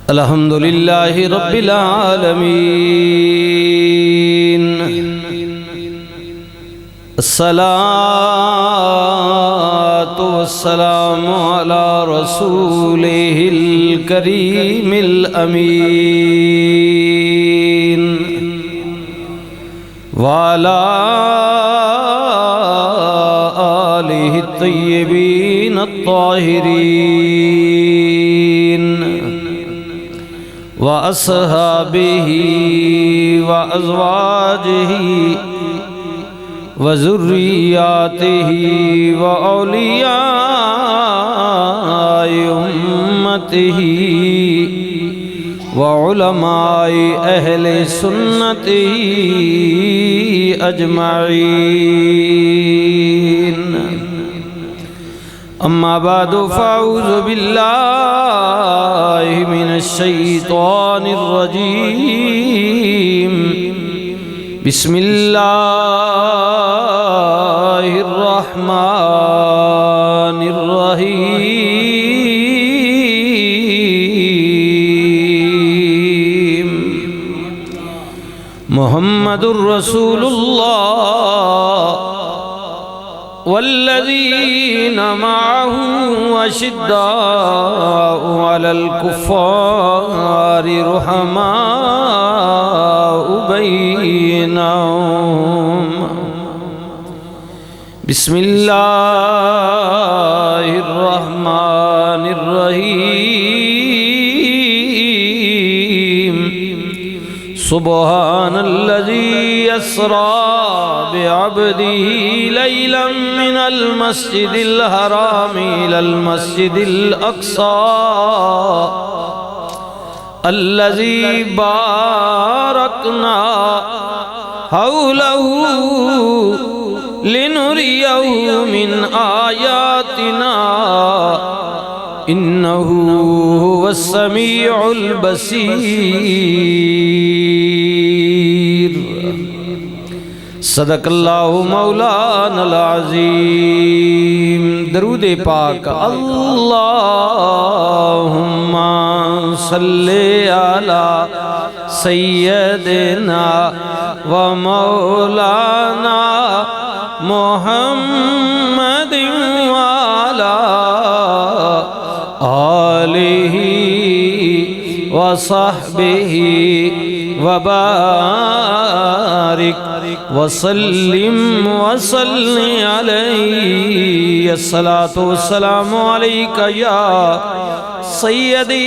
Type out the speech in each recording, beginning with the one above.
الحمدللہ رب العالمین الصلاة والسلام على رسوله الكريم الأمين وعلى آله الطيبين الطاهرين وأصحابه وأزواجه وذرياته وأولياء أمته وعلماء أهل سنته أجمعين أما بعد فأعوذ بالله من الشيطان الرجيم بسم الله الرحمن الرحيم محمد رسول الله والذين معه أشداء على الكفار رحماء بينهم بسم الله الرحمن الرحيم سبحان الذي أسرى بعبده ليلا من المسجد الحرام إلى المسجد الأقصى الذي باركنا حوله لنريه من آياتنا إنه هو السميع البصير صدق اللہ مولانا العظیم درود پاک اللہم صلی علی سیدنا و مولانا محمد وعلی آلہ وصحبہ وبارک وسلم وسلم علیہ الصلاة والسلام علیک یا سیدی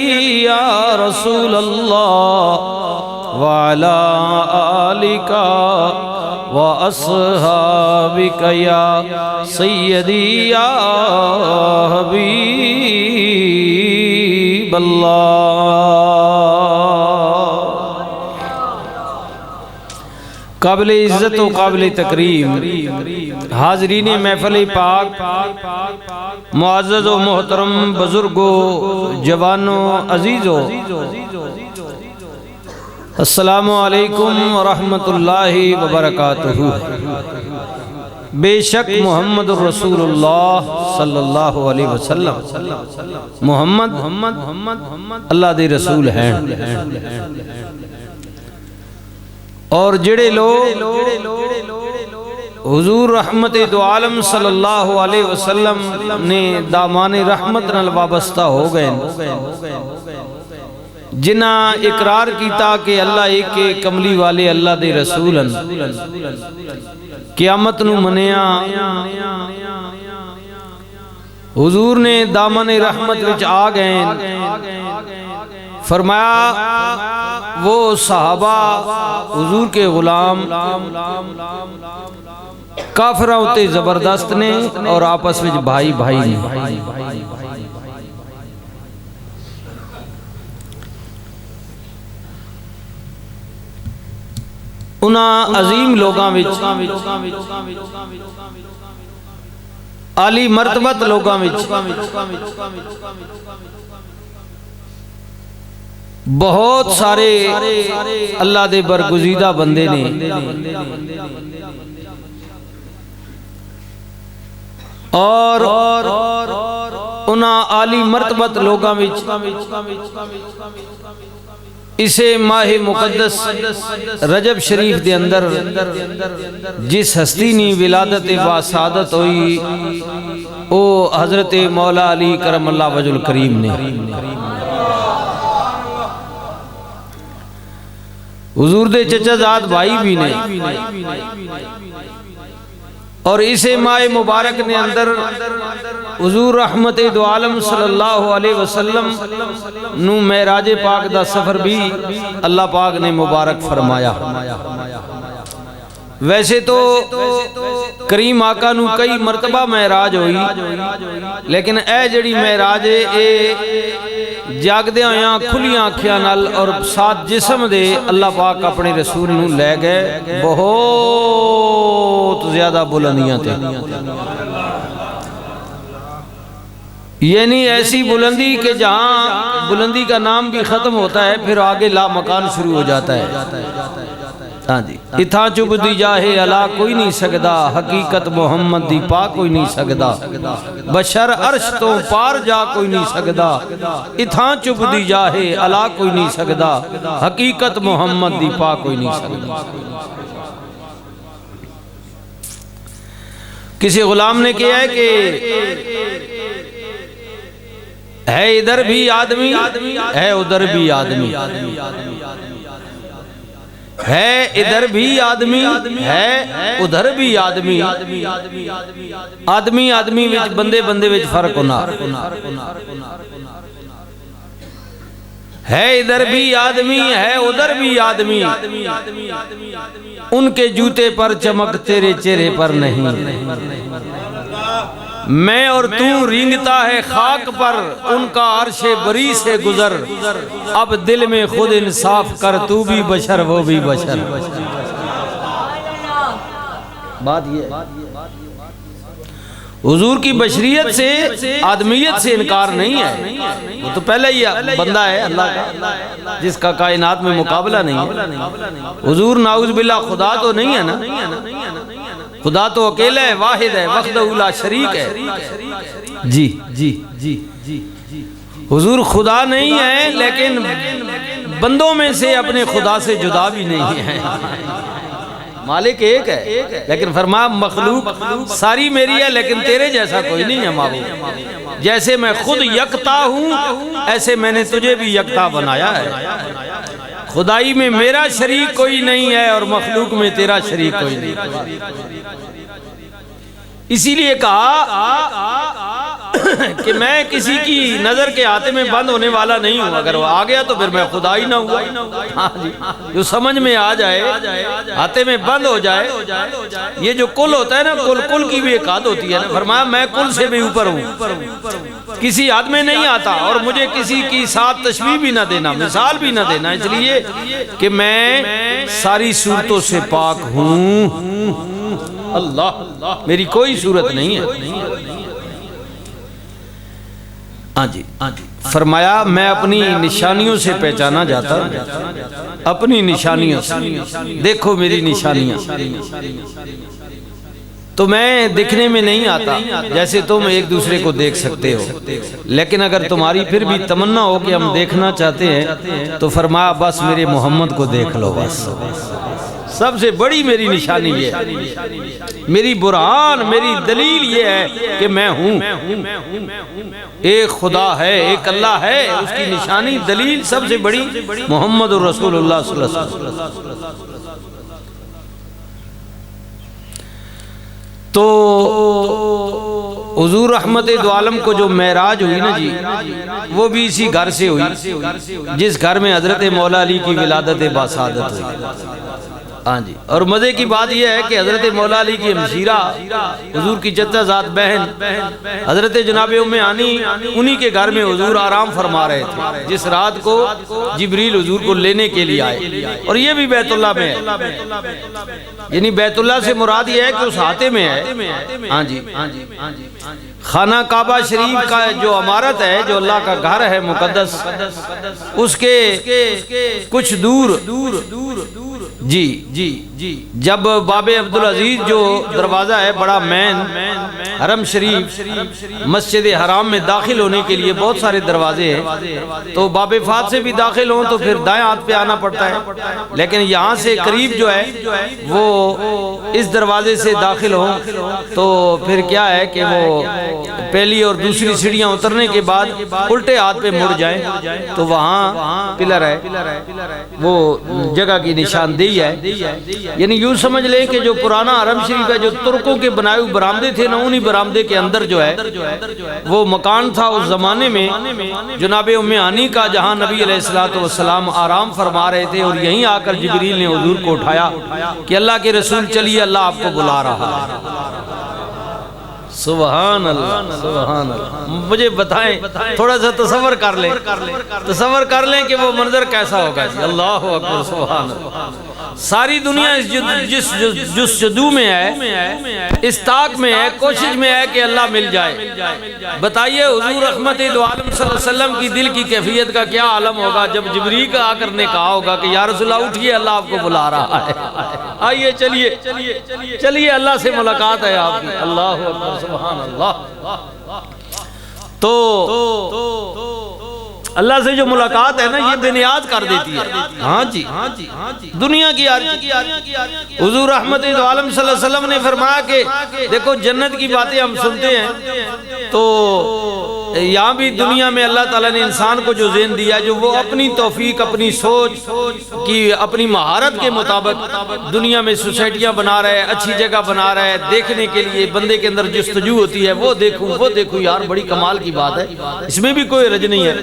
یا رسول اللہ وعلا آلک واصحابک یا سیدی یا حبیب اللہ قابل عزت و قابل تکریم حاضرین محفل پاک معزز و محترم بزرگوں جوانوں عزیزوں السلام علیکم ورحمت اللہ وبرکاتہ بے شک محمد رسول اللہ صلی اللہ علیہ وسلم محمد اللہ دے رسول ہیں اور جڑے لوگ حضور رحمت دو عالم صلی اللہ علیہ وسلم نے دامان رحمت نال وابستہ ہو گئے جنہ اقرار کیتا کہ اللہ ایک کملی والے اللہ دے رسول ہیں قیامت نو منیا حضور نے دامن رحمت وچ آ گئے فرمایا وہ صحابہ حضور کے غلام کافرہ ہوتے زبردست نے اور آپس میں بھائی بھائی نے انہاں عظیم لوگاں وچ عالی مرتبت لوگاں وچ بہت سارے اللہ دے برگزیدہ بندے نے اور انہاں عالی مرتبت لوگاں وچ اسے ماہ مقدس رجب شریف دے اندر جس ہستی نی ولادت با سعادت ہوئی او حضرت مولا علی کرم اللہ وجہ الکریم نے حضور دے چچا زاد بھائی بھی نے اور اسے ماہ مبارک نے اندر حضور رحمت دو عالم صلی اللہ علیہ وسلم نو معراج پاک دا سفر بھی اللہ پاک نے مبارک فرمایا ویسے تو کریم آقا نو کئی مرتبہ معراج ہوئی لیکن اے جڑی معراج اے جاگ دے آیاں کھلیاں آنکھیاں نال اور ساتھ جسم دے اللہ پاک اپنے رسول نو لے گئے بہت زیادہ بلندیاں تھے یعنی ایسی بلندی کہ جہاں بلندی کا نام بھی ختم ہوتا ہے پھر آگے لا مکان شروع ہو جاتا ہے اتھا چب دی جاہے علا کوئی نہیں سکدا حقیقت محمد دی پا کوئی نہیں سکدا بشر عرش تو پار جا کوئی نہیں سکدا اتھا چب دی جاہے علا کوئی نہیں سکدا حقیقت محمد دی پا کوئی نہیں سکدا کسی غلام نے کیا ہے کہ ہے ادھر بھی آدمی ہے ادھر بھی آدمی ہے ادھر بھی آدمی ہے ادھر بھی آدمی آدمی آدمی وچ بندے بندے وچ فرق ہونا ہے ادھر بھی آدمی ہے ادھر بھی آدمی ان کے جوتے پر چمک تیرے چہرے پر نہیں میں اور تو رینگتا ہے خاک پر ان کا عرش بری سے گزر اب دل میں خود انصاف کر تو بھی بشر وہ بھی بشر بات یہ حضور کی بشریت سے آدمیت سے انکار نہیں ہے وہ تو پہلے ہی بندہ ہے اللہ کا جس کا کائنات میں مقابلہ نہیں ہے حضور نعوذ باللہ خدا تو نہیں ہے نا خدا تو اکیلا ہے واحد ہے وحدہ لا شریک ہے جی جی جی جی حضور خدا نہیں ہے لیکن بندوں میں سے اپنے خدا سے جدا بھی نہیں ہے مالک ایک ہے لیکن فرمایا مخلوق ساری میری ہے لیکن تیرے جیسا کوئی نہیں ہے معبود جیسے میں خود یکتا ہوں ایسے میں نے تجھے بھی یکتا بنایا ہے خدائی میں میرا شریک کوئی نہیں ہے اور مخلوق میں تیرا شریک کوئی نہیں اسی لیے کہا کہ میں کسی کی نظر کے ہاتھے میں بند ہونے والا نہیں ہوں اگر وہ آ گیا تو پھر میں خدا ہی نہ ہوا جو سمجھ میں آ جائے ہاتھے میں بند ہو جائے یہ جو کل ہوتا ہے نا کل کی بھی ایک عادت ہوتی ہے فرمایا میں کل سے بھی اوپر ہوں کسی ہاتھ میں نہیں آتا اور مجھے کسی کی ساتھ تشبیہ بھی نہ دینا مثال بھی نہ دینا اس لیے کہ میں ساری صورتوں سے پاک ہوں اللہ میری کوئی صورت نہیں ہے فرمایا میں اپنی نشانیوں سے پہچانا جاتا ہوں اپنی نشانیوں سے دیکھو میری نشانیاں تو میں دکھنے میں نہیں آتا جیسے تم ایک دوسرے کو دیکھ سکتے ہو لیکن اگر تمہاری پھر بھی تمنا ہو کہ ہم دیکھنا چاہتے ہیں تو فرمایا بس میرے محمد کو دیکھ لو بس سب سے بڑی میری نشانی یہ ہے میری برہان میری دلیل یہ ہے کہ میں ہوں ایک خدا ہے ایک اللہ ہے اس کی نشانی دلیل سب سے بڑی محمد رسول اللہ صلی اللہ علیہ وسلم تو حضور رحمت دو عالم کو جو معراج ہوئی نا جی وہ بھی اسی گھر سے ہوئی جس گھر میں حضرت مولا علی کی ولادت باسعادت ہوئی ہاں جی اور مزے کی بات یہ ہے کہ حضرت مولا علی کی ہمشیرہ حضور کی چچا زاد بہن حضرت جناب ام ہانی انہی کے گھر میں حضور آرام فرما رہے تھے جس رات کو جبریل حضور کو لینے کے لیے آئے اور یہ بھی بیت اللہ میں ہے یعنی بیت اللہ سے مراد یہ ہے کہ اس ہاتھے میں ہے ہاں جی خانہ کعبہ شریف کا جو عمارت ہے جو اللہ کا گھر ہے مقدس اس کے کچھ دور جی جب باب عبدالعزیز جو دروازہ ہے بڑا مین حرم شریف مسجد حرام میں داخل ہونے کے لیے بہت سارے دروازے ہیں، تو باب فات سے بھی داخل ہوں تو پھر دائیں ہاتھ پہ آنا پڑتا ہے، لیکن یہاں سے قریب جو ہے وہ اس دروازے سے داخل ہوں تو پھر کیا ہے کہ وہ پہلی اور دوسری سیڑھیاں اترنے کے بعد الٹے ہاتھ پہ مڑ جائیں تو وہاں پلر ہے، وہ جگہ کی نشاندہی ہے۔ یعنی یوں سمجھ لیں کہ جو پرانا حرم شریف ہے، جو ترکوں کے بنائے ہوئے برآمدے تھے نا، انہی برآمدے کے اندر جو ہے وہ مکان تھا اس زمانے میں جناب ام ہانی کا، جہاں نبی علیہ السلام آرام فرما رہے تھے، اور یہیں آ کر جبریل نے حضور کو اٹھایا کہ اللہ کے رسول چلیے، اللہ آپ کو بلا رہا ہے۔ سبحان اللہ، سبحان اللہ۔ مجھے بتائیں، تھوڑا سا تصور کر لیں کہ وہ منظر کیسا ہوگا۔ اللہ اکبر، سبحان اللہ۔ ساری دنیا جس جستجو میں ہے، اس طاق میں ہے، کوشش میں ہے کہ اللہ مل جائے۔ بتائیے حضور رحمت دو عالم صلی اللہ علیہ وسلم کی دل کی کیفیت کا کیا عالم ہوگا جب جبریل کا آ کر نے کہا ہوگا کہ یا رسول اللہ اٹھیے، اللہ آپ کو بلا رہا ہے، آئیے چلیے اللہ سے ملاقات ہے آپ کی۔ اللہ اکبر، سبحان اللہ۔ تو اللہ سے جو ملاقات ہے نا، یہ بے نیاز کر دیتی ہے۔ ہاں جی، دنیا کی حضور رحمت دو عالم صلی اللہ علیہ وسلم نے فرمایا کہ دیکھو جنت کی باتیں ہم سنتے ہیں تو یہاں بھی دنیا میں اللہ تعالیٰ نے انسان کو جو ذہن دیا، جو وہ اپنی توفیق، اپنی سوچ کی، اپنی مہارت کے مطابق دنیا میں سوسائٹیاں بنا رہا ہے، اچھی جگہ بنا رہا ہے، دیکھنے کے لیے بندے کے اندر جستجو ہوتی ہے، وہ دیکھوں یار، بڑی کمال کی بات ہے، اس میں بھی کوئی رج نہیں ہے۔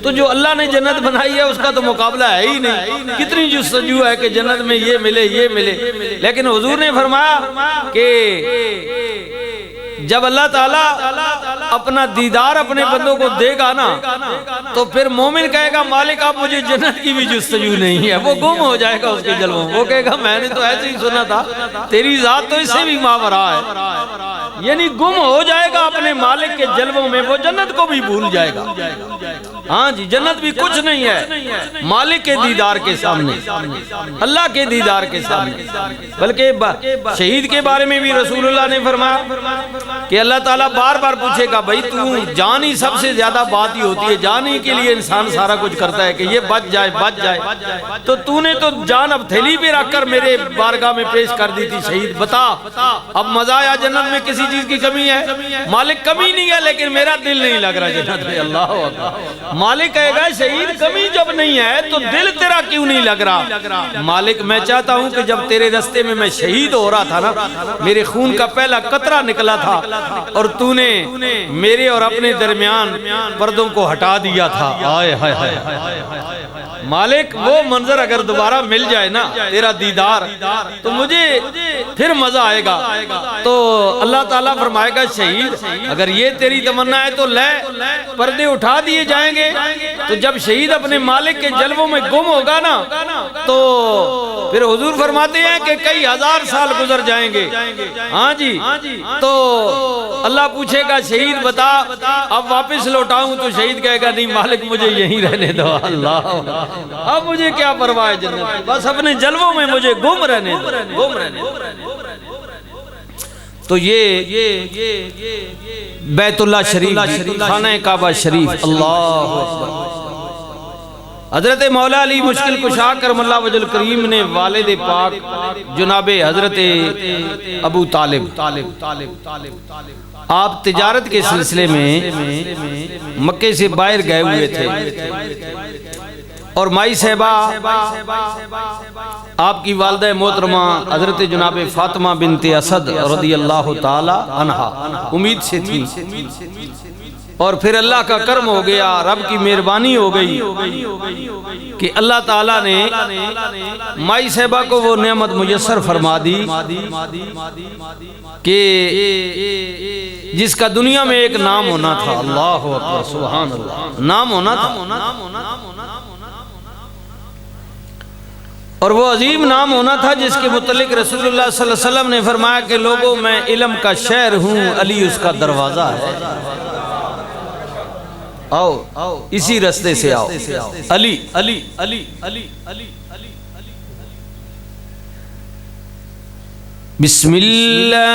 تو جو اللہ نے جنت بنائی ہے اس کا تو مقابلہ ہے ہی نہیں، کتنی جستجو ہے کہ جنت میں یہ ملے، لیکن حضور نے فرمایا کہ جب اللہ تعالیٰ اپنا دیدار اپنے بندوں کو دے گا نا تو پھر مومن کہے گا مالک اب مجھے جنت کی بھی جستجو نہیں ہے، وہ گم ہو جائے گا اس کے جلووں، وہ کہے گا میں نے تو ایسے ہی سنا تھا، تیری ذات تو اس سے بھی ماورا ہے، یعنی گم ہو جائے گا اپنے مالک کے جلووں میں، وہ جنت کو بھی بھول جائے گا۔ ہاں جی، جنت بھی کچھ نہیں ہے مالک کے دیدار کے سامنے، اللہ کے دیدار کے سامنے۔ بلکہ شہید کے بارے میں بھی رسول اللہ نے فرمایا کہ اللہ تعالیٰ بار بار پوچھے گا بھائی تو جان ہی سب سے زیادہ بات ہی ہوتی ہے، جان ہی کے لیے انسان سارا کچھ کرتا ہے کہ یہ بچ جائے، تو تو نے تو جان اب تھیلی پہ رکھ کر میرے بارگاہ میں پیش کر دی تھی، شہید بتا اب مزہ آیا جنت میں، کسی چیز کی کمی ہے؟ مالک کمی نہیں ہے لیکن میرا دل نہیں لگ رہا جنت میں۔ اللہ اکبر۔ مالک کہے گا شہید کمی جب نہیں ہے تو دل تیرا کیوں نہیں لگ رہا؟ مالک میں چاہتا ہوں کہ جب تیرے رستے میں میں شہید ہو رہا تھا نا، میرے خون کا پہلا قطرہ نکلا تھا اور تو نے میرے اور اپنے درمیان پردوں کو ہٹا دیا تھا۔ آئے ہائے ہائے مالک، وہ منظر اگر دوبارہ مل جائے نا، تیرا دیدار، تو مجھے پھر مزہ آئے گا۔ تو اللہ تعالیٰ فرمائے گا شہید اگر یہ تیری تمنا ہے تو لے، پردے اٹھا دیے جائیں گے۔ تو جب شہید اپنے مالک کے جلووں میں گم ہوگا نا تو پھر حضور فرماتے ہیں کہ کئی ہزار سال گزر جائیں گے۔ ہاں جی، تو اللہ پوچھے گا شہید بتا اب واپس لوٹاؤں؟ تو شہید کہے گا نہیں مالک مجھے یہیں رہنے دو، اللہ اب مجھے کیا پرواہ ہے جنت، بس اپنے جلووں میں مجھے گم رہنے دو۔ تو یہ بیت اللہ شریف، خانہ کعبہ شریف، اللہ اکبر۔ حضرت مولا علی مشکل کشا کرم اللہ وجہ الکریم نے والد پاک جناب حضرت ابو طالب، آپ تجارت کے سلسلے میں مکے سے باہر گئے ہوئے تھے، اور مائی صاحبہ آپ کی والدہ محترمہ حضرت جناب فاطمہ بنت اسد رضی اللہ تعالی عنہا امید سے تھی، اور پھر اللہ کا کرم ہو گیا، رب کی مہربانی ہو گئی کہ اللہ تعالیٰ نے مائی صاحبہ کو وہ نعمت میسر فرما دی کہ جس کا دنیا میں ایک نام ہونا تھا۔ اللہ اکبر، سبحان اللہ، نام ہونا تھا، اور وہ عظیم نام ہونا تھا جس کے متعلق رسول اللہ صلی اللہ علیہ وسلم نے فرمایا کہ لوگوں میں علم کا شہر ہوں، علی اس کا دروازہ ہے۔ آؤ اسی رستے سے آؤ، علی علی علی علی علی علی بسم اللہ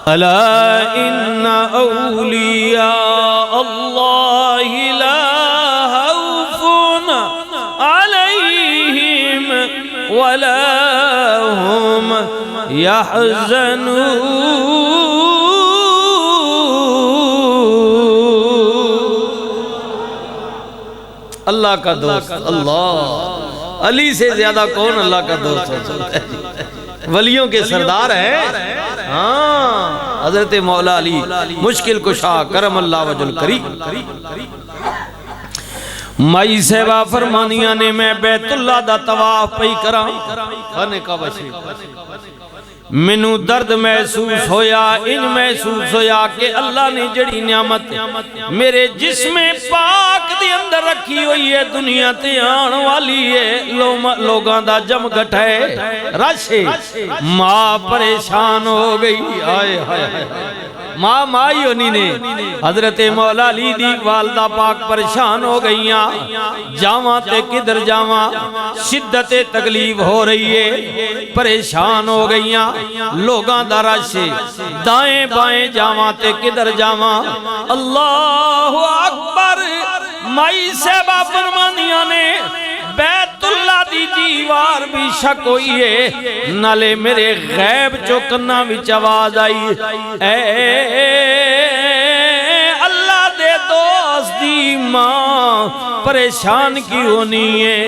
الا ان اولیاء اللہ لا خوف علیہم ولا هم يحزنون۔ اللہ کا دوست، اللہ علی سے زیادہ کون اللہ کا دوست ہو سکتا ہے؟ ولیوں کے سردار ہیں، ہاں حضرت مولا علی مشکل کشا کرم اللہ وجہ الکریم۔ مائی صاحبہ فرمانیاں نے میں بیت اللہ دا طواف پئی کراں، خانے کعبہ شریف مینوں درد محسوس ہویا، ان محسوس ہویا کہ اللہ نے جڑی نعمت میرے جسم پاک دے اندر رکھی ہوئی ہے دنیا تے آن والی ہے، لوگاں دا جم گھٹ ہے، رش ہے، ماں پریشان ہو گئی، آئے ہائے ماں مائی ہونی نے حضرت مولا علی دی والدہ پاک پریشان ہو گئیاں، جاواں تے کدھر جاواں، شدت تکلیف ہو رہی ہے، پریشان ہو گئیاں، لوگاں دا رش دائیں بائیں جاواں تے کدھر جاواں، اللہ اکبر۔ مائی صاحبہ فرمانیاں نے بیت اللہ دی دیوار بھی شک ہوئی ہے، نالے میرے غیب چوکنا وچ آواز آئی، اے اللہ دے دوست دی ماں پریشان کی ہونی ہے،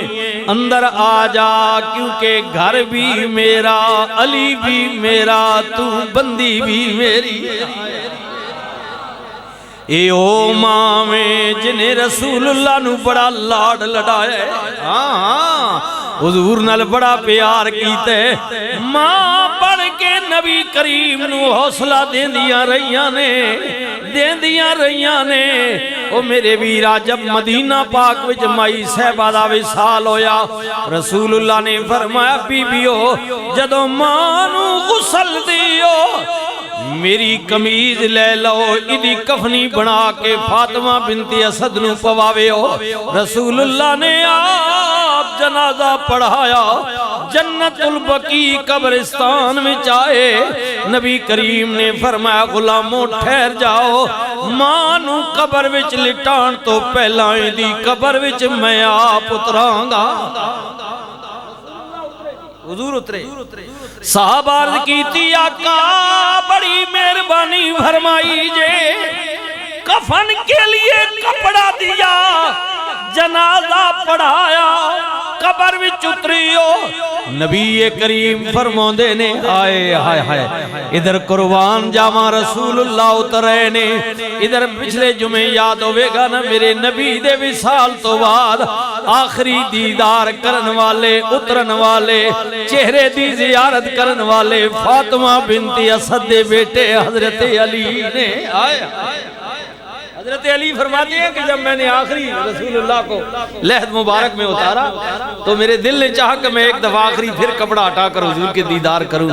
اندر آ جا کیونکہ گھر بھی میرا، علی بھی میرا، تو بندی بھی میری۔ اے او ماں میں جنہیں رسول اللہ نو بڑا لاڈ لڑایا ہے، ہاں حضور نال بڑا پیار کیتے، ماں بڑھ کے نبی کریم نو حوصلہ دیندیاں رہیاں نے۔ او میرے ویرا جب مدینہ پاک وچ مائی صاحبہ دا وصال ہویا، رسول اللہ نے فرمایا بی بیو جدوں ماں نو غسل دیو میری قمیض لے لو، ادھی کفنی بنا کے فاطمہ بنت اسد نو پواوے ہو۔ رسول اللہ نے آپ جنازہ پڑھایا، جنت البقیع قبرستان میں چاہے، نبی کریم نے فرمایا غلاموں ٹھہر جاؤ، ماں نو قبر وچ لٹان تو پہلا دی قبر وچ میں آپ اتراں گا۔ حضور اترے، صحابہ عرض کیتی آقا بڑی مہربانی فرمائی جے، کفن کے لیے کپڑا دیا، جنازہ پڑھایا، قبر وچ اتریو، نبی کریم فرماندے نے آئے ہائے ہائے ادھر قربان جاواں رسول اللہ اترے نے، ادھر پچھلے جمعے یاد ہوئے گا نا میرے نبی دے وصال تو بعد آخری دیدار کرن والے، اترن والے، چہرے دی زیارت کرن والے فاطمہ بنت اسد دے بیٹے حضرت علی نے آئے۔ حضرت علی فرماتے ہیں کہ جب میں نے آخری رسول اللہ کو لحد مبارک میں اتارا تو میرے دل نے چاہا کہ میں ایک دفعہ آخری پھر کپڑا ہٹا کر حضور کے دیدار کروں۔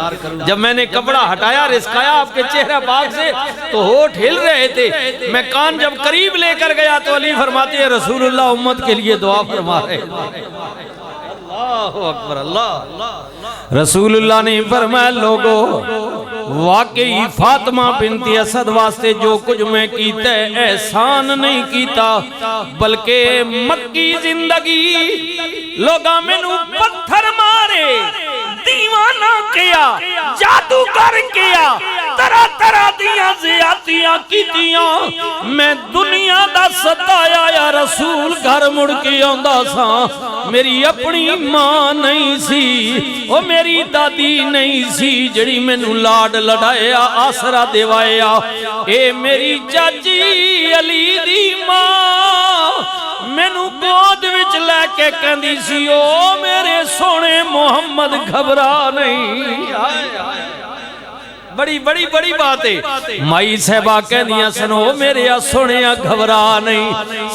جب میں نے کپڑا ہٹایا رسکایا آپ کے چہرہ پاک سے تو ہونٹ ہل رہے تھے، میں کان جب قریب لے کر گیا تو علی فرماتے ہیں رسول اللہ امت کے لیے دعا فرما رہے۔ اللہ اکبر، اللہ۔ رسول اللہ نے فرمایا لوگو واقعی فاطمہ بنت اسد واسطے جو کچھ میں کیتا ہے احسان نہیں کیتا، بلکہ مکی زندگی لوگاں میں نو پتھر مارے، دیوانہ کیا، جادوگر کیا، طرح طرح دیاں زیادتیاں کیتیاں، میں دنیا دا ستایا یا رسول گھر مڑ کے آندا سا، میری اپنی ماں نہیں سی، او میری دادی نہیں سی جڑی میں نو لاڈ لڑایا آسرا دیوایا، اے میری چاچی علی دی ماں میں نو گود وچ لے کے کہندی سی او میرے سونے محمد گھبرا نہیں۔ بڑی بڑی بڑی باتیں مائی صاحبہ کہندیاں سنو میرے سونے گھبرا نہیں،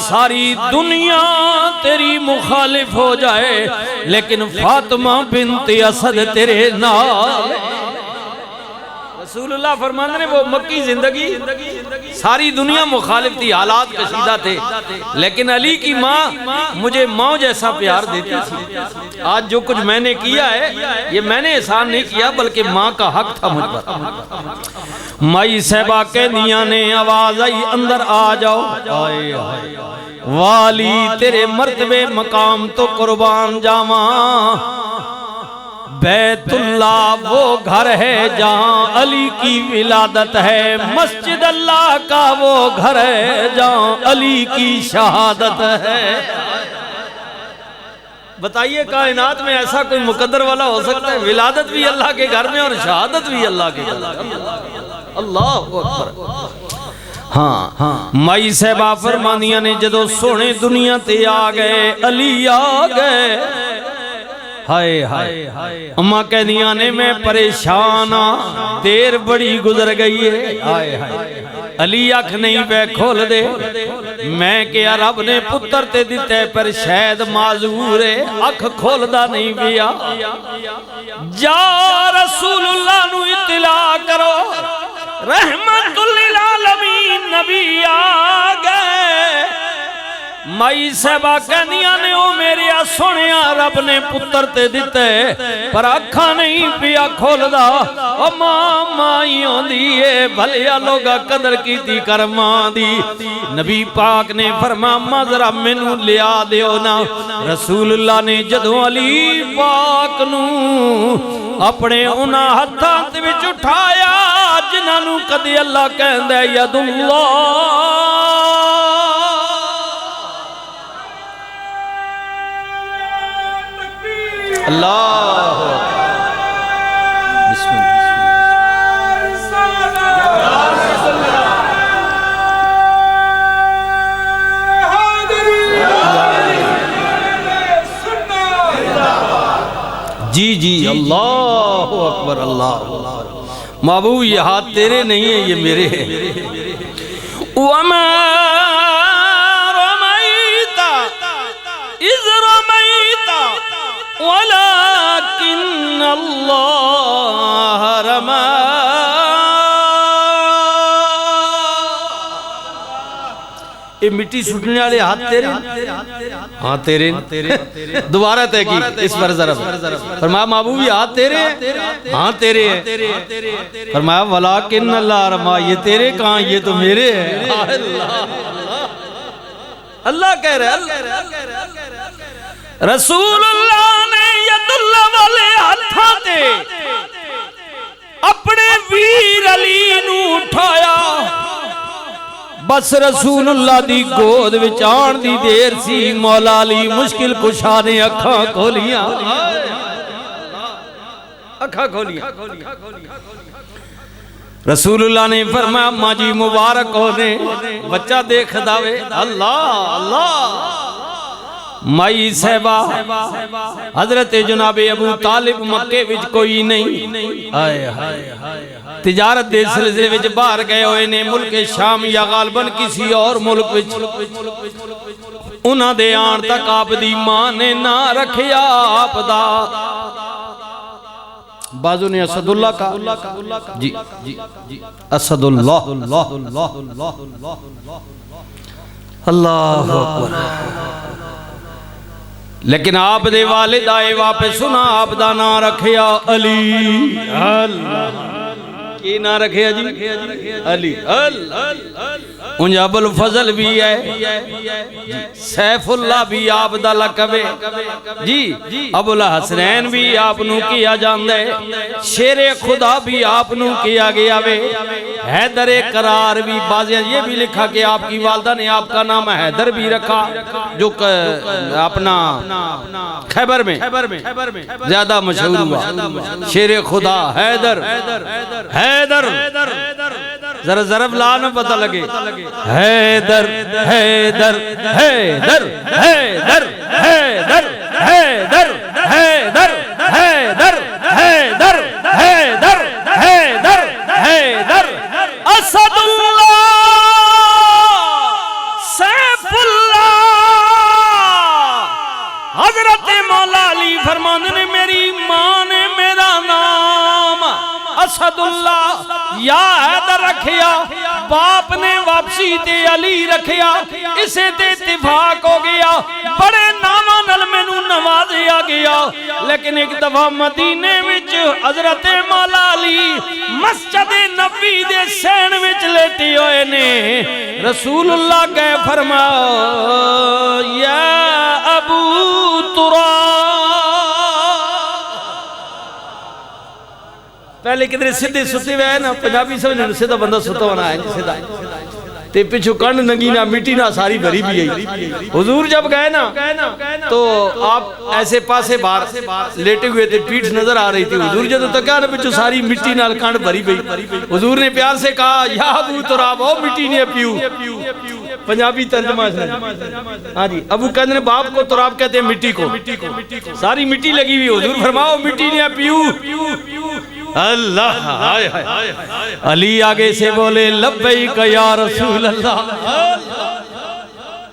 ساری دنیا تیری مخالف ہو جائے لیکن فاطمہ بنت اسد تیرے نال۔ رسول اللہ فرمانے نے وہ مکی زندگی ساری دنیا مخالف تھی، حالات کشیدہ تھے، لیکن علی کی ماں مجھے ماں جیسا پیار دیتی تھی۔ آج جو کچھ میں نے کیا ہے یہ میں نے احسان نہیں کیا بلکہ ماں کا حق تھا مجھ پر۔ مائی صاحبہ کہندیاں نے آواز آئی اندر آ جاؤ، آئے آئے والی تیرے مرتبے مقام تو قربان جاواں، بیت اللہ وہ گھر ہے جہاں علی کی ولادت ہے، مسجد اللہ کا وہ گھر ہے جہاں علی کی شہادت ہے۔ بتائیے کائنات میں ایسا کوئی مقدر والا ہو سکتا ہے؟ ولادت بھی اللہ کے گھر میں اور شہادت بھی اللہ کے گھر میں۔ اللہ اکبر۔ ہاں مائی صاحبہ فرمانیاں نے جدو سونے دنیا تے آ گئے، علی آ گئے، ہائے ہائے اماں کہنیاں نے میں پریشان ہاں، دیر بڑی گزر گئی ہے، ہائے ہائے علی اکھ نہیں پہ کھول دے، میں کیا رب نے پتر تے دیتے پر شاید معذور ہے، اکھ کھول دا نہیں پیا، جا رسول اللہ نو اطلاع کرو، رحمت للعالمین نبی آ گئے۔ مائی صاحبہ کہنیاں نے او میرے سونیا رب نے پتر تے دیتے پر اکھا نہیں پیا کھول دا، او ماں مائی ہوندیے بھلیا لوگا قدر کی تھی کر ماں دی۔ نبی پاک نے فرما ماں ذرا منو لیا دیو نا، رسول اللہ نے جدو علی پاک نو اپنے انہاں ہتھاں تے وچ اٹھایا جنہاں نو کدی اللہ کہندے ید اللہ، اللہ بسم جی جی اللہ اکبر، اللہ محبوب یہ ہاتھ تیرے نہیں ہیں یہ میرے ہیں۔ وَمَا رَمَيْتَ إِذْ رَمَيْتَ وَلَكِنَّ اللَّهَ رَمَى۔ یہ مٹی سٹنے والے ہاتھ تیرے، ہاں تیرے، دوبارہ تحقیق اس پر ضرب، فرمایا محبوب یہ ہاتھ تیرے ہیں، ہاں تیرے ہیں، فرمایا وَلَكِنَّ اللَّهَ رَمَى، یہ تیرے کہاں یہ تو میرے ہیں۔ اللہ کہہ رہے ہیں، رسول اللہ نے ید اللہ والے ہاتھاں تے اپنے ویر علی نو اٹھایا، بس رسول اللہ دی گود وچان دی دیر سی، مولا علی مشکل کشا نے اکھاں کھولیاں، اکھاں کھولیاں، رسول اللہ نے فرمایا ماں جی مبارک ہونے بچہ دیکھ داوے، اللہ اللہ۔ مائی صاحبہ حضرت جناب ابو طالب مکے وچ کوئی نہیں، تجارت دے سلسلے وچ باہر گئے ہوئے نے ملک شام یا غالباً کسی اور ملک وچ، انہاں دے آن تک آپ دی ماں نے نہ رکھیا آپ دا، بازو نے اسد اللہ کا، جی اسد اللہ، اللہ اکبر، لیکن آپ دے والد آئے واپس سنا آپ دا نہ رکھیا علی، کی نہ رکھیا جی علی، انجا ابو الفضل بھی ہے، سیف اللہ بھی آپ دا لقب ہے جی، ابو الحسنین بھی آپ نو کیا جاندے، شیر خدا بھی آپ نو کیا گیا وے، حیدر قرار بھی، بازیاں یہ بھی لکھا کہ آپ کی والدہ نے آپ کا نام حیدر بھی رکھا، جو اپنا خیبر میں زیادہ مشہور ہوا، شیر خدا حیدر، حیدر ذرا ضرب لا نہ پتہ لگے، حیدر حیدر حیدر حیدر حیدر حیدر حیدر حیدر حیدر حیدر حیدر حیدر اسد اللہ سیف اللہ۔ حضرت مولا علی فرماندے نے میری ماں نے میرا نام اسد اللہ یا حیدر رکھیا، باپ نے واپسی تے علی رکھیا، اسے تے اتفاق ہو گیا، بڑے ناماں نال مینوں نوازیا گیا، لیکن ایک دفعہ مدینے وچ حضرت مولا علی مسجد نبی دے سین وچ لیٹے ہوئے نے رسول اللہ کہے فرماؤ یا ابو تراب پہلے کدھر سدھے ستے ہوئے نا پنجابی سمجھنے سیدھا بندہ ستا ہونا ہے سیدھا تے پچھو کنڈ ننگی نہ مٹی نہ ساری بھری بھی آئی حضور جب گئے نا تو آپ ایسے پاسے باہر لیٹے ہوئے تھے پیٹھ نظر آ رہی تھی حضور جب تک کہا نا پچھو ساری مٹی نہ کنڈ بھری بھی حضور نے پیار سے کہا یا ابو تراب او مٹی نے پیو پنجابی ترجمہ ہے ہاں جی ابو کہنے باپ کو تراب کہتے ہیں مٹی کو ساری مٹی لگی ہوئی حضور فرماؤ مٹی نے پیو اللہ علی آگے سے بولے لبیک یا رسول اللہ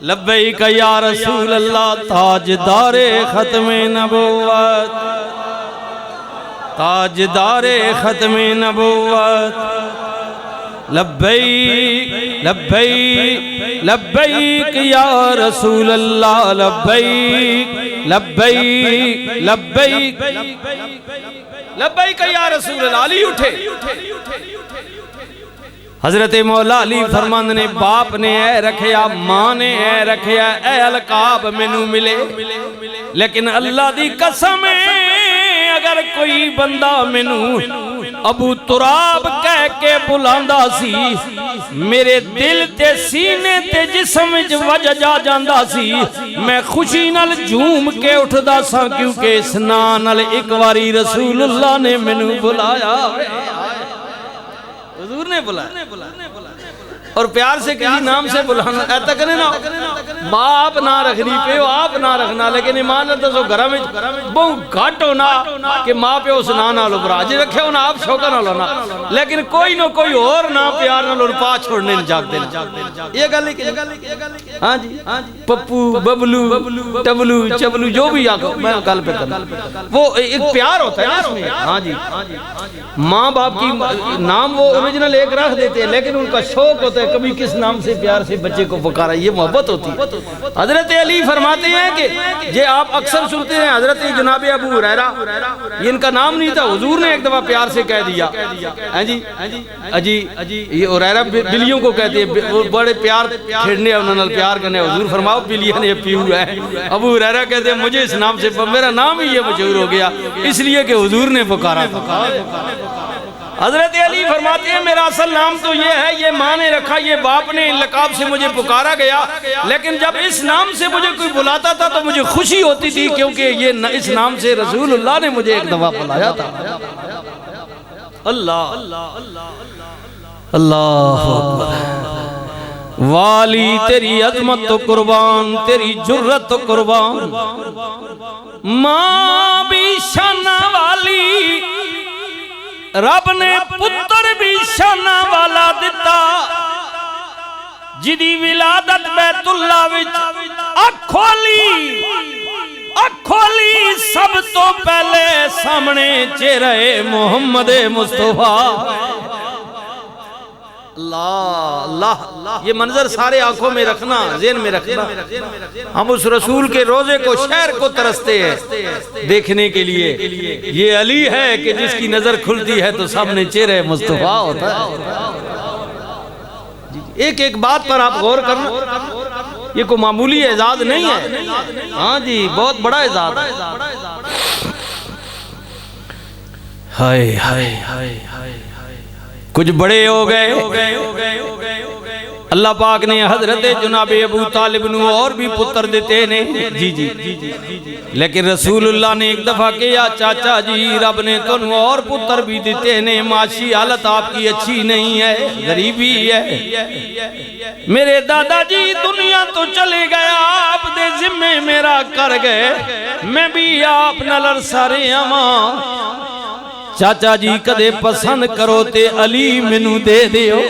لبیک یا رسول اللہ تاجدار ختم نبوت تاجدار ختم نبوت لبیک لبیک لبیک یا رسول اللہ لبیک لبیک لبیک لبیک یا رسول اللہ علی اٹھے حضرت مولا علی فرماند نے باپ نے اے رکھیا ماں نے اے رکھیا اے القاب مینوں ملے لیکن اللہ دی قسم ہے اگر کوئی بندہ مینوں ابو تراب کہہ کے بلاندا سی میرے دل تے سینے تے جسم وچ وجہ جا جاندا سی میں خوشی نال جھوم کے اٹھدا سا کیونکہ اس نام نال ایک واری رسول اللہ نے مینوں بلایا حضور نے بلایا اور پیار سے کسی نام سے بلانا ایتا کرنے نا باپ نہ رکھنی پیو آپ نہ رکھنا لیکن ایمان تو سو گھر میں بہت گھٹ ہونا کہ ماں پیو اس نہ لو برا جی رکھے ہونا آپ شوکہ نہ لونا لیکن کوئی نہ کوئی اور نہ پیار نہ لو پا چھوڑنے جاگ دینا یہ گلی ہاں جی پپو ببلو ٹبلو چبلو جو بھی آگو میں گل پہ کرنا وہ ایک پیار ہوتا ہے اس میں ہاں جی ماں باپ کی نام وہ اوریجنل ایک رکھ دیتے ہیں لیکن ان کا شوق ہوتا ہے کبھی کس نام سے پیار سے بچے کو پکارا یہ محبت ہوتی ہے حضرت علی فرماتے ہیں کہ یہ آپ اکثر سنتے ہیں حضرت جناب ابو ہریرہ یہ ان کا نام نہیں تھا حضور نے ایک دفعہ پیار سے کہہ دیا اجی یہ ہریرہ بلیوں کو کہتے ہیں وہ بڑے پیار کھیڑنے انہوں نے پیار کرنے حضور فرماؤ بلیاں نے پیو ہے ابو ہریرہ کہتے ہیں مجھے اس نام سے میرا نام ہی یہ مشہور ہو گیا اس لیے کہ حضور نے پکارا تھا حضرت علی فرماتے ہیں میرا اصل نام تو یہ ہے یہ ماں نے رکھا یہ باپ نے لقب سے مجھے پکارا گیا لیکن جب اس نام سے مجھے کوئی بلاتا تھا تو مجھے خوشی ہوتی تھی کیونکہ یہ اس نام سے رسول اللہ نے مجھے ایک دفعہ بلایا تھا اللہ اللہ اکبر والی تیری عظمت تو قربان تیری جرت تو قربان ماں بھی شانہ والی رب نے پتر بھی شانہ والا دیتا جدی ولادت بیت اللہ وچ اکھولی سب تو پہلے سامنے چہرہ محمد مصطفیٰ اللہ اللہ یہ منظر سارے آنکھوں میں رکھنا ذہن میں رکھنا ہم اس رسول کے روزے کو شہر کو ترستے ہیں دیکھنے کے لیے یہ علی ہے کہ جس کی نظر کھلتی ہے تو سامنے چہرہ مصطفیٰ ہوتا ہے ایک ایک بات پر آپ غور کرنا یہ کوئی معمولی اعزاز نہیں ہے ہاں جی بہت بڑا اعزاز ہے ہائے ہائے ہائے کچھ بڑے ہو گئے اللہ پاک نے حضرت جناب ابو طالب نو اور بھی پتر دیتے نے جی جی لیکن رسول اللہ نے ایک دفعہ کیا چاچا جی رب نے تنو اور پتر بھی دیتے نے معاشی حالت آپ کی اچھی نہیں ہے غریبی ہے میرے دادا جی دنیا تو چلے گیا آپ دے ذمہ میرا کر گئے میں بھی آپ نلر سارے آواں چاچا جی کدے پسند کرو تے علی منو دے دیو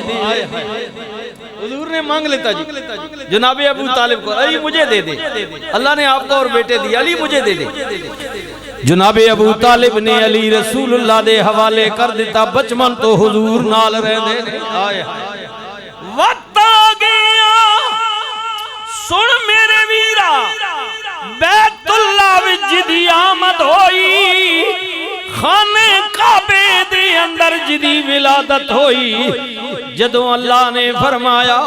حضور نے مانگ لیتا جی جناب ابو طالب کو علی مجھے دے دے اللہ نے آپ کو اور بیٹے دی علی مجھے دے دے جناب ابو طالب نے علی رسول اللہ دے حوالے کر دیتا بچمن تو حضور نال رہ دے وقت آ گیا سن میرے ویرا بیت اللہ وچ جدی آمد ہوئی خانے کعبے دے اندر جدی ولادت ہوئی جدوں اللہ نے فرمایا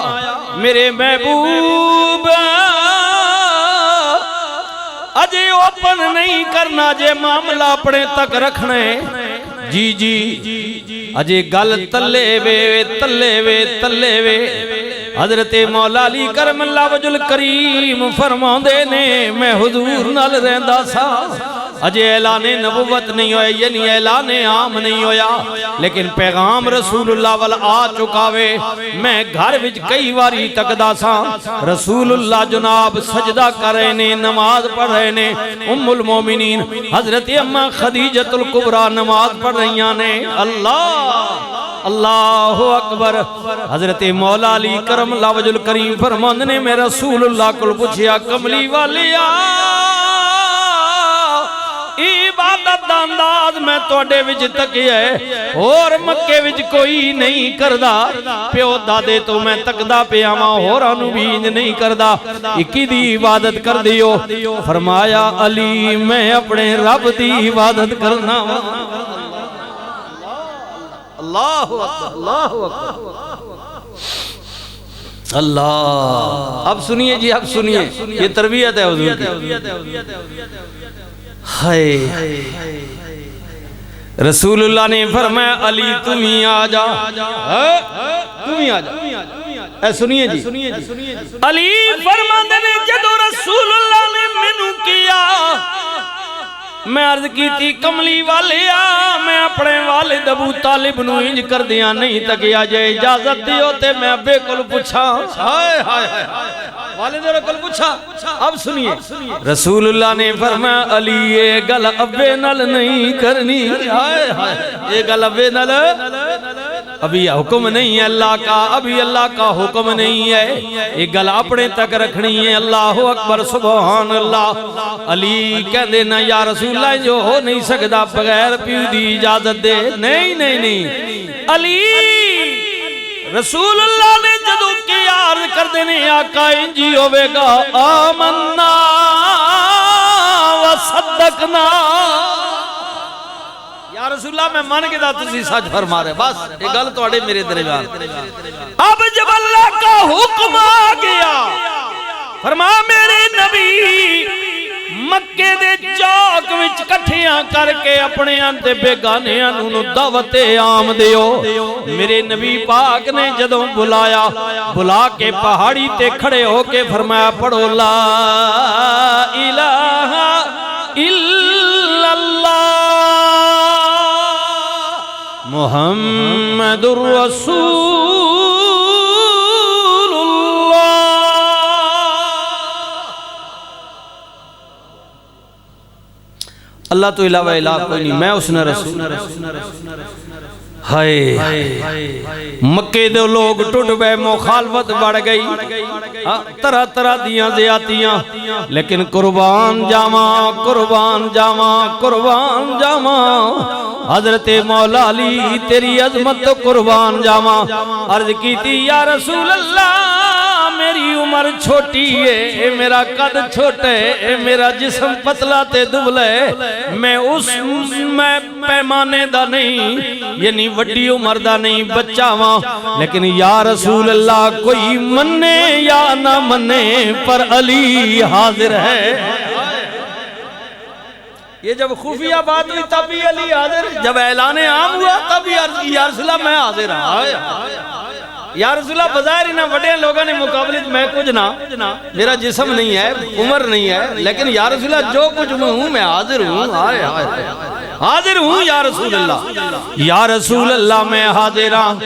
میرے محبوب اجے اوپن نہیں کرنا جے معاملہ اپنے تک رکھنے جی جی اجے گل تلے وے حضرت مولا علی کرم اللہ وجہ الکریم فرماندے نے میں حضور نال رہندا سا اجے اعلان نبوت نہیں ہوئے یعنی اعلان عام نہیں ہویا لیکن پیغام رسول اللہ وال آ چکاوے میں گھر وچ کئی واری تکدا سا رسول اللہ جناب سجدہ کر رہے نے نماز پڑھ رہے نے ام المومنین حضرت اماں خدیجۃ الکبریٰ نماز پڑھ رہیاں نے اللہ اکبر حضرت مولا علی کرم اللہ وجہ الکریم فرماندے نے میں رسول اللہ کو پوچھیا کملی والیا عبادت دا انداز میں توڑے وچ تکیا ہے اور مکے وچ کوئی نہیں کردہ پیو دادے تو میں تکدہ پیاما ہورانو بھی نہیں کردہ اکی دی عبادت کر دیو فرمایا علی میں اپنے رب دی عبادت کرنا اللہ اللہ اب سنیے جی اب سنیے یہ تربیت ہے حضور کی رسول اللہ نے فرمایا علی تم ہی آجا تم ہی آجا اے سنیے جی علی فرماندے نے جدو رسول اللہ نے منو کیا میں عرض کی تھی کملی والیا میں اپنے والد ابو طالب نو انج کر دیا نہیں تکیا جے اجازت دیو تے میں ابے کل پوچھا والد اور کل پوچھا اب سنیے رسول اللہ نے فرمایا علی یہ گل ابے نل نہیں کرنی یہ گل ابے نل ابھی حکم نہیں ہے اللہ کا ابھی اللہ کا حکم نہیں ہے یہ گل اپنے تک رکھنی ہے اللہ اکبر سبحان اللہ علی کہہ دینا یا رسول اللہ جو ہو نہیں سکتا بغیر پیو دی اجازت دے نہیں علی رسول اللہ نے جدو کی عرض کر دینے آقا انجی ہوئے گا آمنا و صدقنا یا رسول اللہ میں مان کے دا تسی سچ فرما رہے بس یہ گل توڑے میرے درمیان اب جب اللہ کا حکم آ گیا فرما میرے نبی مکے دے چوک وچ کٹھیاں کر کے اپنے انتے بیگانیاں نو دعوت عام دیو میرے نبی پاک نے جدوں بلایا بلا کے پہاڑی تے کھڑے ہو کے فرمایا پڑھو لا الہ الا اللہ محمد رسول اللہ تو علاوہ الہ کوئی نہیں میں اس نے رسول مکے دے لوگ ٹوٹ بے مخالفت بڑھ گئی طرح طرح دیاں زیادتیاں لیکن قربان جاواں قربان جاواں قربان جاواں حضرت مولا علی تیری عظمت تو قربان جاواں عرض کی تھی یا رسول اللہ میری عمر چھوٹی ہے میرا قد چھوٹا ہے میرا جسم پتلا تے دبلا ہے میں اس میں پیمانے دا نہیں یعنی وڈی عمر دا نہیں بچہ ہاں لیکن یا رسول اللہ کوئی منے یا نہ منے پر علی حاضر ہے یہ جب خفیہ بات ہوئی تب بھی علی حاضر جب اعلان عام ہوا تب بھی عرض کی یا رسول اللہ میں حاضر ہوں یا رسول اللہ بظاہر انہاں وڈے لوگوں نے مقابلے میں کچھ نہ میرا جسم نہیں ہے عمر نہیں ہے لیکن یا رسول اللہ جو کچھ ہوں میں حاضر ہوں حاضر ہوں یا رسول اللہ یا رسول اللہ میں حاضر ہوں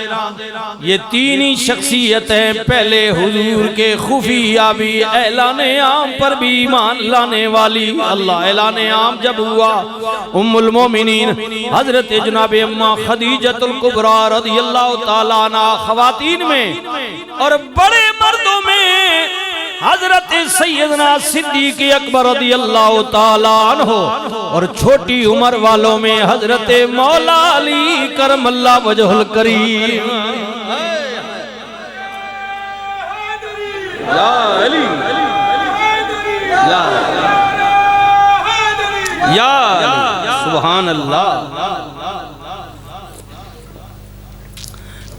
یہ تین ہی شخصیت ہیں پہلے حضور کے خفیہ بھی اعلان عام پر بھی ایمان لانے والی اللہ اعلان عام جب ہوا ام المومنین حضرت جناب اماں خدیجۃ الکبریٰ رضی اللہ تعالیٰ عنہ خواتین میں اور بڑے مردوں میں حضرت سیدنا صدیق اکبر رضی اللہ تعالیٰ عنہ اور چھوٹی عمر والوں میں حضرت مولا علی کرم اللہ وجہ الکریم یا علی یا سبحان اللہ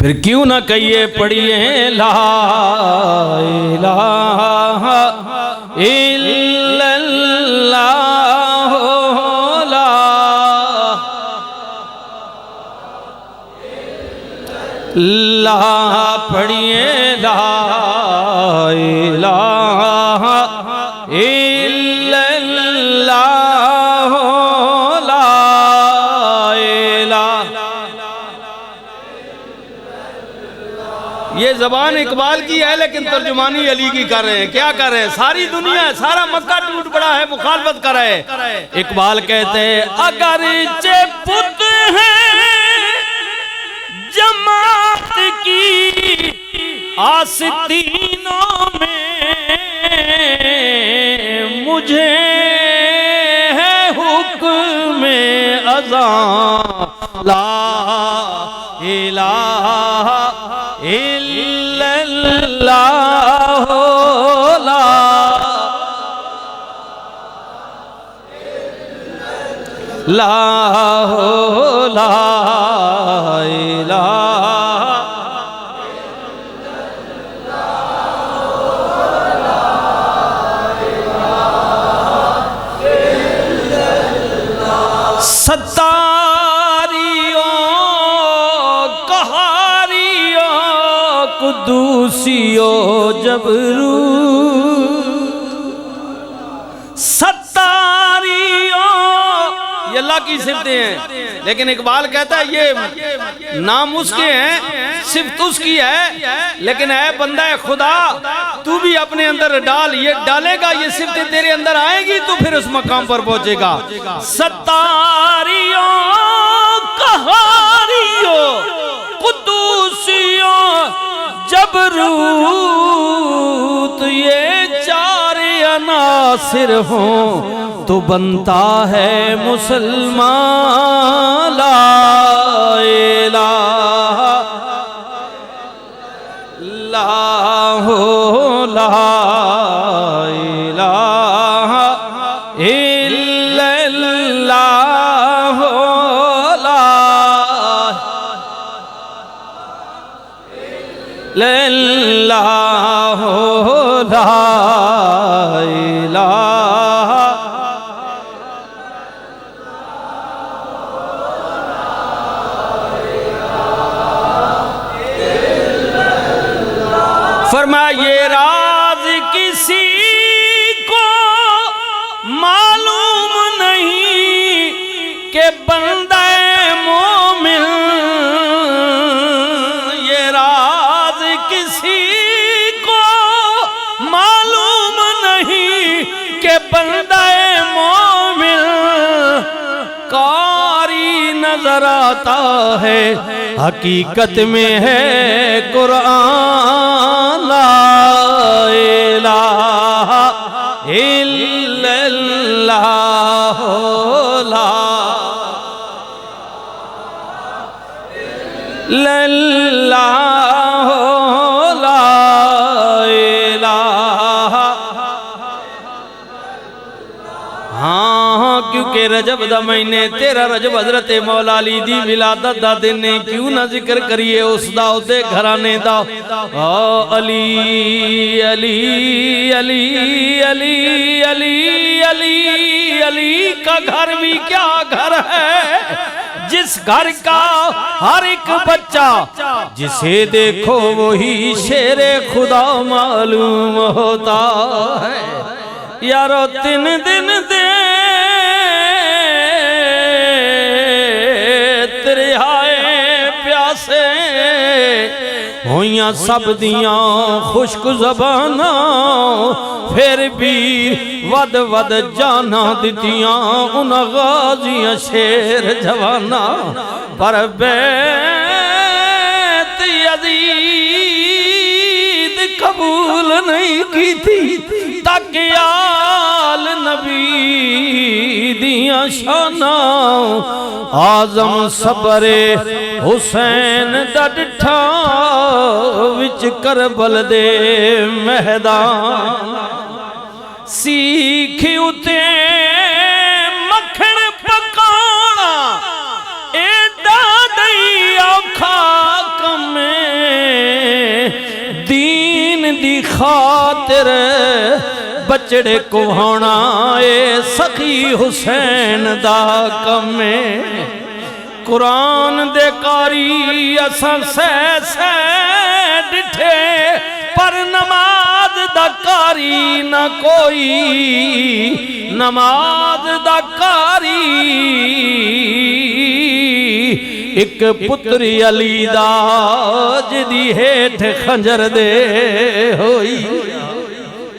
پھر کیوں نہ کہیے پڑھیے لا الہ الا اللہ لا لا پڑھیے لا الہ الا اللہ لا الہ. یہ زبان اقبال کی ہے لیکن ترجمانی علی کی کر رہے ہیں. کیا کر رہے ہیں؟ ساری دنیا ہے، سارا مکہ ٹوٹ پڑا ہے، مخالفت کر رہے ہیں. اقبال کہتے ہیں اگرچہ بت ہیں جماعت کی آستینوں میں، مجھے ہے حکم اذان لا الہ الا اللہ لا لا لا الہ ستاریوں قہاریوں قدوسیوں جبرو ستاریوں، یہ اللہ کی صفتیں ہیں. لیکن اقبال کہتا ہے یہ نام اس کے ہیں، صفت اس کی ہے، لیکن اے بندہ خدا تو بھی اپنے اندر ڈال. یہ ڈالے گا، یہ صفتیں تیرے اندر آئیں گی تو پھر اس مقام پر پہنچے گا. ستاریوں قہاریوں قدوسیوں جبروت، یہ چار عناصر ہوں تو بنتا ہے مسلمان. لا الہ لا الہ الا اللہ لا اللہ لا الہ. فرمایا یہ راز کسی کو معلوم نہیں کہ بندہ مومن، یہ راز کسی کو معلوم نہیں کہ بندہ مومن قاری نظر آتا ہے، حقیقت میں ہے قرآن. لا الہ الا اللہ لا اللہ لا الہ. ہاں کیونکہ رجب دا مہینے 13 رجب حضرت مولا علی دی ولادت دا دن نے، کیوں نہ ذکر کریے اس دا دے گھرانے دا. علی علی علی علی علی علی علی کا گھر بھی کیا گھر ہے، جس گھر کا ہر ایک بچہ جسے دیکھو وہی شیر خدا معلوم ہوتا ہے. یارو 3 دن دے تیرے آئے پیاسے ہویاں سب دیاں خشک زباناں، پھر بھی ود ود جانا دیتیاں ان غازیاں شیر جوانا. پر بیت یزید قبول نہیں کی تھی تاکہ آل نبی دیاں شاناں. آزم صبر حسین دا ڈٹھا وچ کربل دے میدان، سیکھی اتے مکھن پکانا ایڈا دئی اوکھا کمیں دی خاطر بچڑے کوہانا اے سخی حسین دا کمے قرآن دے کاری اساں سہ ڈٹھے پر نماز دا کاری نہ کوئی نماز دا کاری ایک پتری علی دا جدی ہیٹھ خنجر دے ہوئی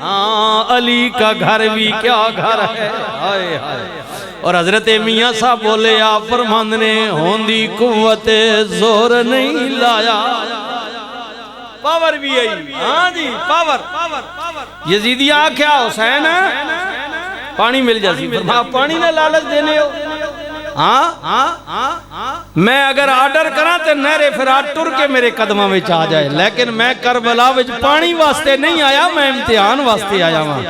ہاں علی کا گھر بھی کیا گھر ہے اور حضرت میاں صاحب بولے آپ فرماند نے ہوندی قوت زور نہیں لایا پاور بھی ہے ہاں جی پاور یزیدی آکھیا حسین پانی مل جاتی فرمایا پانی نہ لالچ دینے ہو میں اگر آرڈر کرا تے نہرے فرات ٹر کے میرے قدمہ میں چاہ جائے لیکن میں کربلا وچ پانی واسطے نہیں آیا میں امتحان واسطے آیا ہوں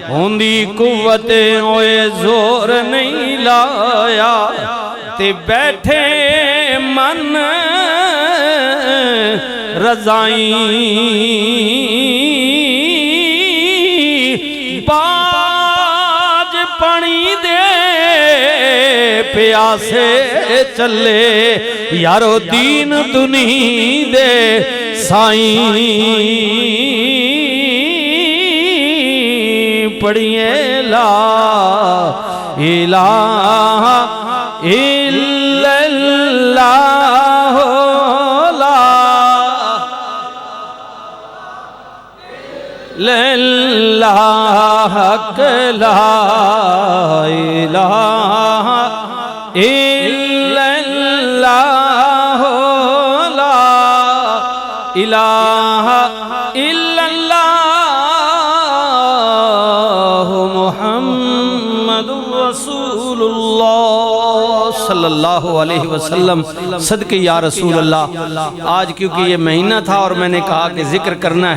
ہوندی قوتیں ہوئے زور نہیں لایا تے بیٹھے من رضائیں باج پانی دے پیاسے چلے یارو دین دنی دے سائیں پڑھئے لا الہ الا اللہ لا للہ لا الہ الا اللہ لا الہ الا اللہ محمد رسول اللہ صلی اللہ علیہ وسلم صدقے یا رسول اللہ آج کیونکہ یہ مہینہ تھا اور میں نے کہا کہ ذکر کرنا